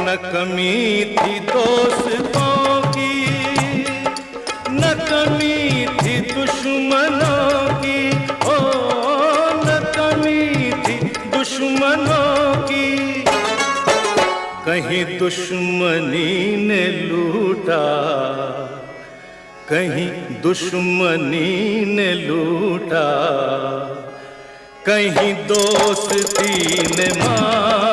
न कमी थी दोस्तों की, न कमी थी दुश्मनों की, ओ न कमी थी दुश्मनों की। कहीं दुश्मनी ने लूटा, कहीं दुश्मनी ने लूटा, कहीं दोस्ती ने मार